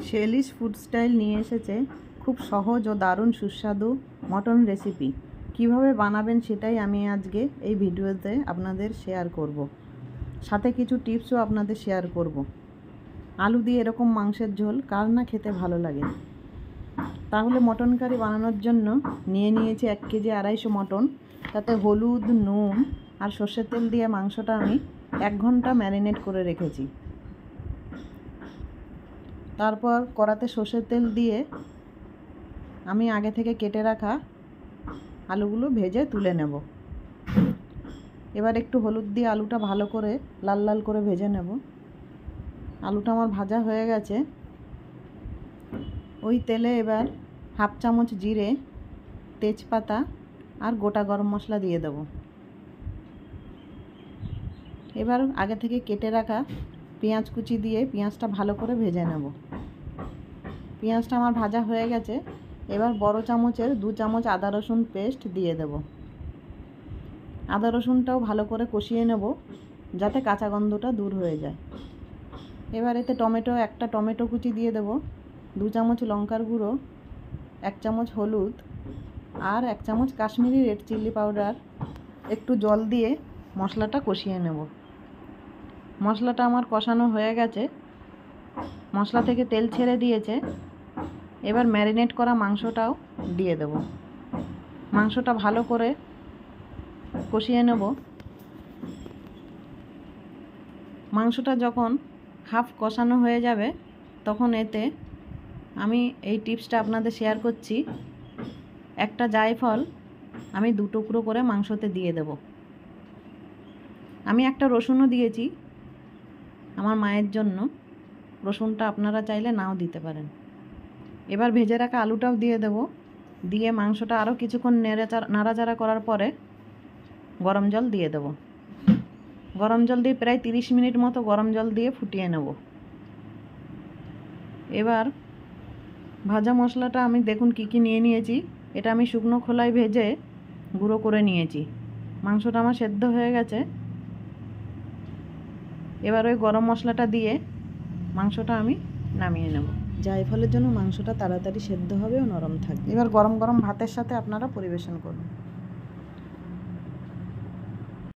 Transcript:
শেলিশ food style নিয়ে এসেছে খুব সহজ ও দারুণ সুস্বাদু মটন রেসিপি। কিভাবে বানাবেন সেটাই আমি আজকে এই ভিডিওতে আপনাদের শেয়ার করব। সাথে কিছু টিপসও আপনাদের শেয়ার করব। আলু দিয়ে এরকম মাংসের ঝোল কার না খেতে ভালো লাগে। তাহলে মটন কারি বানানোর জন্য নিয়ে নিয়েছি 1 কেজি 250 মটন। তাতে হলুদ, নুন আর সর্ষের তেল দিয়ে মাংসটা আমি 1 ঘন্টা ম্যারিনেট করে রেখেছি। তারপর কড়াতে সর্ষের তেল দিয়ে আমি আগে থেকে কেটে রাখা আলুগুলো ভেজে তুলে নেব। এবার একটু হলুদ দিয়ে আলুটা ভালো করে লাল লাল করে ভেজে নেব। আলুটা আমার ভাজা হয়ে গেছে। ওই তেলে এবার 1/2 চামচ জিরে, তেজপাতা আর গোটা গরম মশলা দিয়ে দেব। এবার আগে থেকে কেটে রাখা পেঁয়াজ কুচি দিয়ে পেঁয়াজটা ভালো করে ভেজে নেব। পেঁয়াজটা আমার ভাজা হয়ে গেছে। এবার বড় চামচের 2 চামচ আদা রসুন পেস্ট দিয়ে দেব। আদা রসুনটাও ভালো করে কষিয়ে নেব যাতে কাঁচা গন্ধটা দূর হয়ে যায়। এবার এতে একটা টমেটো কুচি দিয়ে দেব, 2 চামচ লঙ্কার গুঁড়ো, 1 চামচ হলুদ আর 1 চামচ কাশ্মীরি রেড চিলি পাউডার। একটু জল দিয়ে মশলাটা কষিয়ে নেব। মশলাটা আমার কষানো হয়ে গেছে, মশলা থেকে তেল ছেড়ে দিয়েছে। এবার ম্যারিনেট করা মাংসটাও দিয়ে দেব। মাংসটা ভালো করে কষিয়ে নেব। মাংসটা যখন হাফ কষানো হয়ে যাবে তখন এতে আমি এই টিপসটা আপনাদের শেয়ার করছি। একটা জায়ফল আমি 2 টুকরো করে মাংসতে দিয়ে দেব। আমি একটা রসুনও দিয়েছি আমার মায়ের জন্য। রসুনটা আপনারা চাইলে নাও দিতে পারেন। এবার ভেজে রাখা আলুটাও দিয়ে দেব। দিয়ে মাংসটা আরও কিছুক্ষণ নাড়াচাড়া করার পরে গরম জল দিয়ে দেব। গরম জল দিয়ে প্রায় 30 মিনিট মতো গরম জল দিয়ে ফুটিয়ে নেব। এবার ভাজা মশলাটা আমি দেখুন কি নিয়ে নিয়েছি। এটা আমি শুকনো খোলায় ভেজে গুঁড়ো করে নিয়েছি। মাংসটা আমার সেদ্ধ হয়ে গেছে। এবার ওই গরম মশলাটা দিয়ে মাংসটা আমি নামিয়ে নেব। জায়ফলের জন্য মাংসটা তাড়াতাড়ি সেদ্ধ হবে ও নরম থাকবে। এবার গরম গরম ভাতের সাথে আপনারা পরিবেশন করুন।